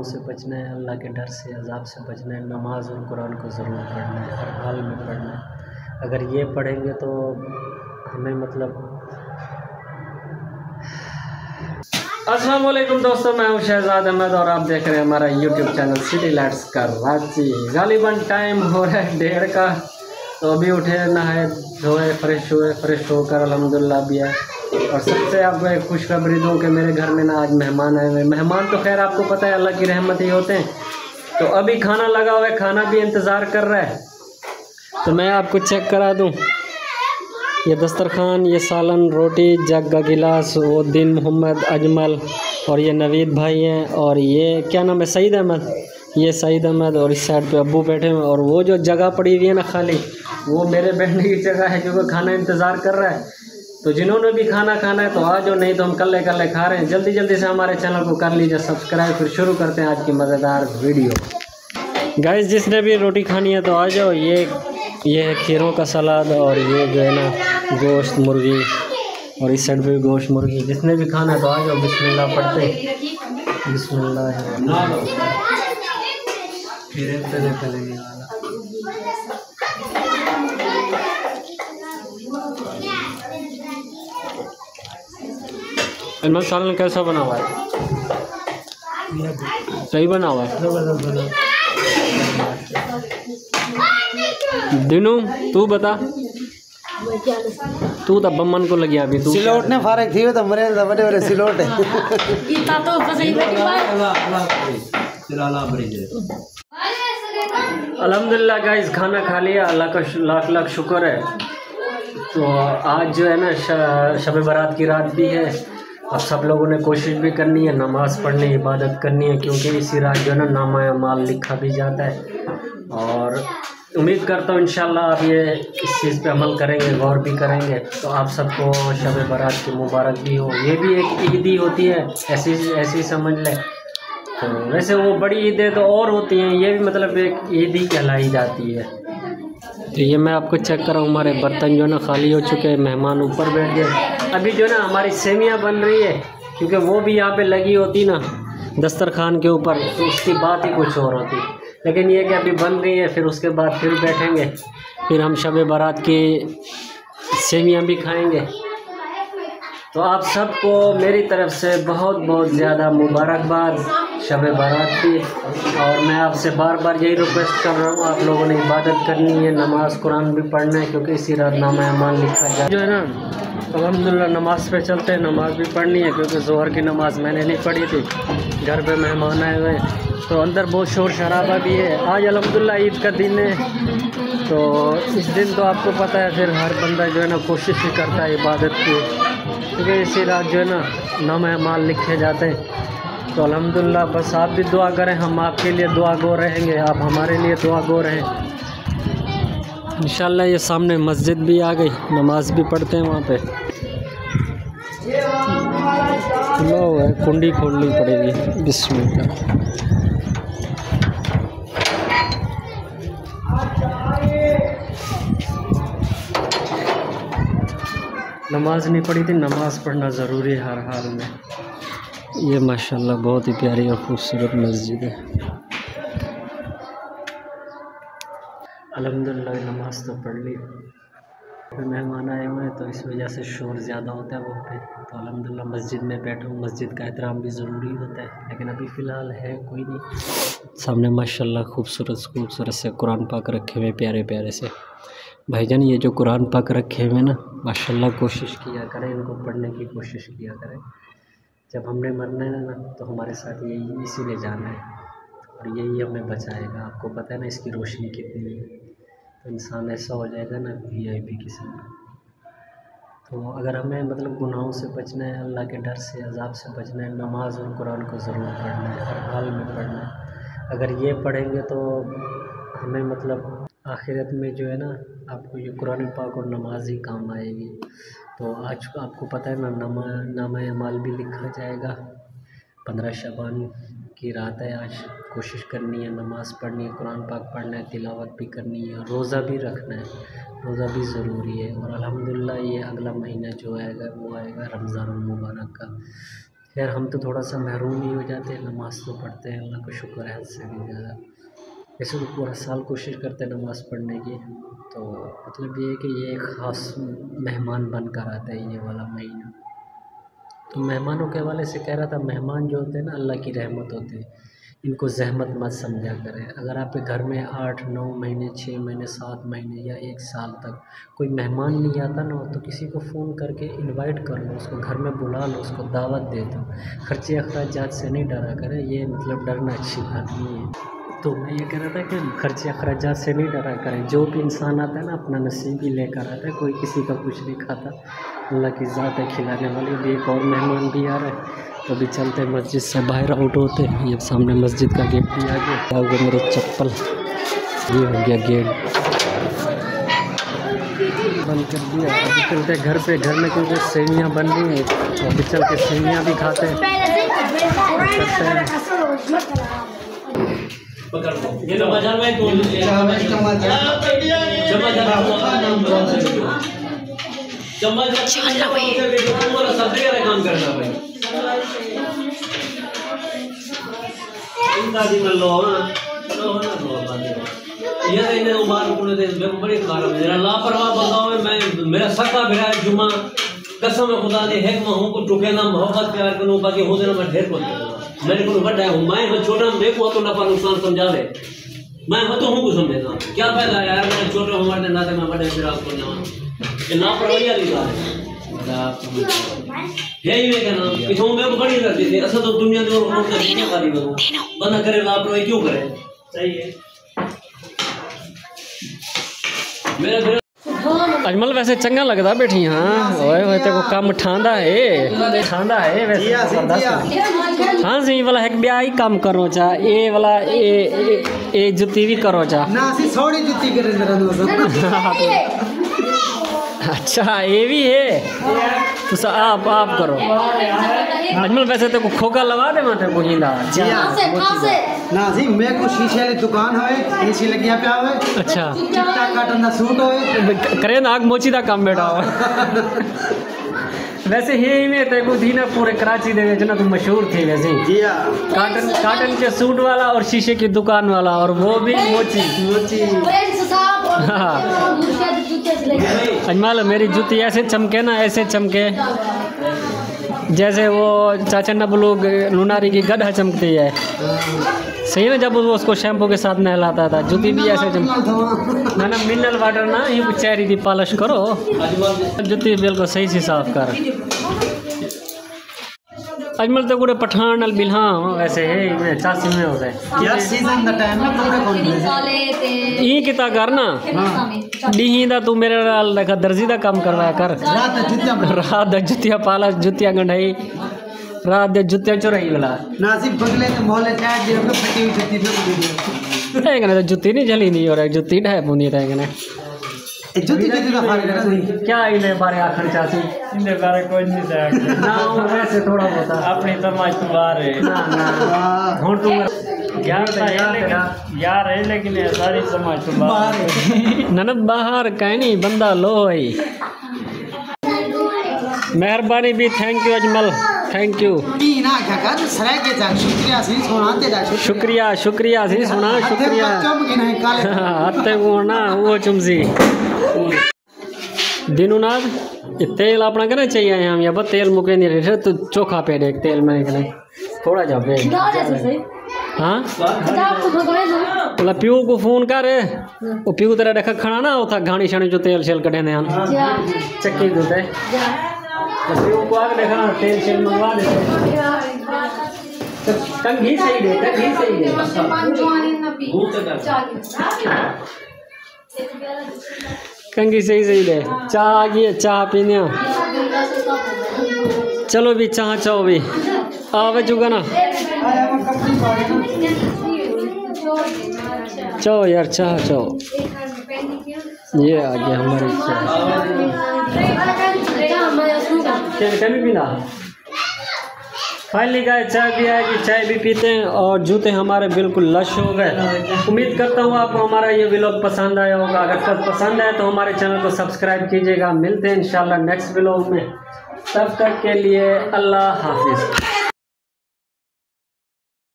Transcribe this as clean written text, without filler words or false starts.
से बचना है, अल्लाह के डर से, अज़ाब से बचना है, नमाज और कुरान को ज़रूर पढ़ना है, हर हाल में पढ़ना है। अगर ये पढ़ेंगे तो हमें मतलब। अस्सलाम वालेकुम दोस्तों, मैं हूं शहजाद अहमद और आप देख रहे हैं हमारा YouTube channel city lights Karachi. गालिबन टाइम हो रहा है 1:30 का, तो अभी उठे, नहाए धोए, फ्रेश हुए, फ्रेश होकर अल्हम्दुलिल्लाह भी है। और सबसे आपको एक खुशखबरी दूँ कि मेरे घर में ना आज मेहमान आए हुए। मेहमान तो खैर आपको पता है अल्लाह की रहमत ही होते हैं। तो अभी खाना लगा हुआ है, खाना भी इंतज़ार कर रहा है, तो मैं आपको चेक करा दूँ। ये दस्तरखान, ये सालन, रोटी, जग का गिलास, वो दिन मोहम्मद, अजमल और ये नवीद भाई हैं, और ये क्या नाम है, सईद अहमद। ये सईद अहमद और इस साइड पे अब्बू बैठे हुए हैं। और वो जो जगह पड़ी हुई है ना खाली, वो मेरे बैठने की जगह है, क्योंकि खाना इंतज़ार कर रहा है। तो जिन्होंने भी खाना खाना है तो आ जाओ, नहीं तो हम कल्ले कल्ले खा रहे हैं। जल्दी जल्दी से हमारे चैनल को कर लीजिए सब्सक्राइब। फिर शुरू करते हैं आज की मज़ेदार वीडियो। गाइस, जिसने भी रोटी खानी है तो आ जाओ। ये है खीरों का सलाद, और ये जो है ना गोश्त मुर्गी, और इस साइड पे गोश्त मुर्गी। जिसने भी खाना है तो आ जाओ। बिस्मिल्लाह पढ़ते, बिस्मिल्लाह। इनमें सालन कैसा बना हुआ है? सही बना हुआ है। दिनू तू बता, तू तो बम्मन को लगी अभी। तू सिलोट ने फारक थी तो मरे बड़े बड़े सिलोट है। अल्हम्दुलिल्लाह गाइस, खाना खा लिया, अल्लाह का लाख लाख शुक्र है। तो आज जो है ना शब बारात की रात भी है। अब सब लोगों ने कोशिश भी करनी है, नमाज़ पढ़नी, इबादत करनी है, क्योंकि इसी रात जो है ना नामा माल लिखा भी जाता है। और उम्मीद करता हूँ इंशाल्लाह आप ये इस चीज़ पे अमल करेंगे, गौर भी करेंगे। तो आप सबको शब बारात की मुबारक भी हो। ये भी एक ईद ही होती है, ऐसी समझ लें। तो वैसे वो बड़ी ईदें तो और होती हैं, ये भी मतलब एक ईद ही कहलाई जाती है। तो ये मैं आपको चेक कर रहा हूँ, हमारे बर्तन जो है ना खाली हो चुके हैं, मेहमान ऊपर बैठ गए। अभी जो है ना हमारी सेमियाँ बन रही है, क्योंकि वो भी यहाँ पे लगी होती ना दस्तरखान के ऊपर, तो उसकी बात ही कुछ और होती। लेकिन ये कि अभी बन रही है, फिर उसके बाद फिर बैठेंगे, फिर हम शब बारात की सेमियाँ भी खाएँगे। तो आप सबको मेरी तरफ से बहुत बहुत ज़्यादा मुबारकबाद शब बारात की। और मैं आपसे बार बार यही रिक्वेस्ट कर रहा हूँ, आप लोगों ने इबादत करनी है, नमाज़ कुरान भी पढ़ना है, क्योंकि इसी रात नामा अमाल लिखा जाए। जो है ना अल्हम्दुलिल्लाह नमाज़ पे चलते हैं, नमाज़ भी पढ़नी है, क्योंकि ज़ोहर की नमाज़ मैंने नहीं पढ़ी थी। घर पे मेहमान आए हुए हैं, तो अंदर बहुत शोर शराबा भी है। आज अल्हम्दुलिल्लाह ईद का दिन है, तो इस दिन तो आपको पता है फिर हर बंदा जो है ना कोशिश ही करता है इबादत की, क्योंकि इसी रात जो है ना नामा अमाल लिखे जाते हैं। तो अल्हम्दुलिल्लाह बस आप भी दुआ करें, हम आपके लिए दुआ गो रहेंगे, आप हमारे लिए दुआ गो रहें इंशाल्लाह। ये सामने मस्जिद भी आ गई, नमाज भी पढ़ते हैं वहाँ पे। लो है, कुंडी खोलनी पड़ेगी। बिस्मिल्लाह। नमाज नहीं पढ़ी थी, नमाज पढ़ना ज़रूरी है हर हाल में। ये माशाल्लाह बहुत ही प्यारी और खूबसूरत मस्जिद है। अल्हम्दुलिल्लाह नमाज तो पढ़ ली। फिर मेहमान आए हुए हैं तो इस वजह से शोर ज़्यादा होता है वहाँ पे। तो अल्हम्दुलिल्लाह मस्जिद में बैठा हूँ, मस्जिद का एहतराम भी ज़रूरी होता है, लेकिन अभी फ़िलहाल है कोई नहीं। सामने माशाल्लाह खूबसूरत से कुरान पाक रखे हुए, प्यारे प्यारे से। भाईजान ये जो कुरान पाक रखे हुए ना माशाल्लाह, कोशिश किया करें, इनको पढ़ने की कोशिश किया करें। जब हमने मरना है ना तो हमारे साथ यही इसीलिए जाना है, और यही हमें बचाएगा। आपको पता है ना इसकी रोशनी कितनी है। तो इंसान ऐसा हो जाएगा ना VIP किस्म का। तो अगर हमें मतलब गुनाहों से बचना है, अल्लाह के डर से, अज़ाब से बचना है, नमाज और कुरान को ज़रूर पढ़ना है, हर हाल में पढ़ना है। अगर ये पढ़ेंगे तो हमें मतलब आखिरत में जो है ना आपको ये कुरान पाक और नमाज ही काम आएगी। तो आज आपको पता है ना नामा अमाल भी लिखा जाएगा। 15 शबान की रात है आज। कोशिश करनी है, नमाज़ पढ़नी है, कुरान पाक पढ़ना है, तिलावत भी करनी है, रोज़ा भी रखना है, रोज़ा भी ज़रूरी है। और अल्हम्दुलिल्लाह ये अगला महीना जो आएगा वो आएगा रमज़ान मुबारक का। खैर हम तो थोड़ा सा महरूम ही हो जाते हैं, नमाज़ तो पढ़ते हैं, अल्लाह का शुक्र है से भी ज़्यादा। वैसे तो पूरा साल कोशिश करते हैं नमाज़ पढ़ने की, तो मतलब ये है कि ये एक ख़ास मेहमान बन कर आता है ये वाला महीना। तो मेहमानों के हवाले से कह रहा था, मेहमान जो होते हैं ना अल्लाह की रहमत होते हैं, इनको ज़हमत मत समझा करें। अगर आपके घर में 8-9 महीने, 6 महीने, 7 महीने या 1 साल तक कोई मेहमान नहीं आता ना, तो किसी को फ़ोन करके इनवाइट कर लो, उसको घर में बुला लो, उसको दावत दे दो। खर्चे अखराजात से नहीं डरा करें, ये मतलब डरना अच्छी बात नहीं है। तो मैं ये कह रहा था कि खर्चे अखराजात से नहीं डरा करें। जो भी इंसान आता है ना अपना नसीब ही लेकर आता है, कोई किसी का कुछ नहीं खाता। अल्लाह की ज़ात है खिलाने वाली। अभी एक और मेहमान भी आ रहा है, तो अभी चलते हैं मस्जिद से बाहर आउट होते हैं। ये सामने मस्जिद का गेट भी आ गया। हो गया मेरे चप्पल, ये हो गया गेट बंद कर दिया। अभी चलते हैं घर पे। घर में क्योंकि सेवियाँ बन रही हैं, तो अभी चल के सेवियाँ भी खाते हैं। ये बाजार में काम करना भाई ये बड़ी खराब मेरा लापरवाह बताओ। मैं मेरा सका मेरा जुम्मा कसम खुदा दे है हूँ को टुके ना मोहब्बत प्यार करूँ, बाकी हो देना मैं ढेर को मेरे को बड़ा हूँ। मैं छोटा मेरे को तो नफा नुकसान समझा ले, मैं तो हूँ को समझेगा क्या फायदा यार। मैं छोटे हमारे नाते में बड़े फिराक करना ये लापरवाही वाली बात है। यही मैं कहना पिछों मेरे को बड़ी करती थी। असल तो दुनिया के और दुनिया वाली करूँ बंदा करे लापरवाही क्यों करे। सही है मेरा अजमल वैसे चंगा लगता बैठी। हाँ ओए ओए तेको काम ठांदा है वैसे हाँ सही वाला है ब्याह ही काम करो चा ये वाला ये जुत्ती भी करो चा ना सी थोड़ी जुत्ती करे जरा अच्छा ये भी है तो आप करो। अजमल वैसे तेको खोका लगा दे माथे को हिंदा ना जी मैं को शीशे वाली दुकान होए एसी लगिया पे आवे। अच्छा चिट्टा काटन दा सूट होए करे ना आग मोची दा काम बैठा हो। वैसे ही में तेको थी ना पूरे कराची दे विच ना तू मशहूर थी वैसे जी हां काटन के सूट वाला और शीशे की दुकान वाला और वो भी मोची। अजमल मेरी जूती ऐसे चमके ना ऐसे चमके जैसे वो चाचा नबलू लुनारी की गड्ढा चमकती है। सही ना जब वो उसको शैम्पू के साथ नहलाता था जूती भी ऐसे चमक ना मिनरल वाटर ना ये चेहरे की पॉलिश करो जूती बिल्कुल सही से साफ कर। अजमल तो पूरे पठान अल बिल्हा वैसे है मैं 84 में हो गए यार सीजन दा टाइम ना पूरे कौन ई किता करना डी दा तू मेरे नाल देखा दर्जी दा काम करवाया कर। रात दा जुतिया पाला जुतिया गंढाई रात दे जुतिया चुराई वाला नासिब बगले के मोहल्ले चाय दे के फटी हुई जुती पे है कने जुती नहीं जली नहीं और जुती ढाए पुनी रह गने जुती दा फर्क है क्या इने बारे आखण चाची इनके बारे कोई नहीं जाए ना वैसे थोड़ा बहुत अपनी समझ तो बाहर है ना हुन तू यार है लेकिन सारी समझ तो बाहर है ना बाहर कहीं नहीं बंदा लो है। मेहरबानी भी thank you Ajmal thank you ना क्या कर सराय के जा शुक्रिया सी सोना ते जा शुक्रिया सी सोना शुक्रिया आते को ना वो चुमसी दिनू नाथ ये तेल अपना कहना चाहिए हम या बस तेल मुके नहीं रहे तो चोखा पे देख तेल में कहना थोड़ा जा पे हाँ बोला प्यू को फोन कर वो प्यू तेरा देखा खाना ना उथा घानी शानी जो तेल शेल कटे ने चक्की दूते प्यू को आगे देखा तेल शेल मंगवा दे कंघी सही दे कंघी सही दे चाह आ गई है चाह पीने चलो भी चाह चाहो भी आवे चुका ना चाहो यार चाह चाहो ये आ गया हमारी चाय भी पीना फाइनली गाय चाय भी आएगी चाय भी पीते हैं और जूते हमारे बिल्कुल लश हो गए। उम्मीद करता हूँ आपको हमारा ये व्लॉग पसंद आया होगा। अगर पसंद आए तो हमारे चैनल को सब्सक्राइब कीजिएगा। मिलते हैं इंशाल्लाह नेक्स्ट व्लॉग में, तब तक के लिए अल्लाह हाफिज़।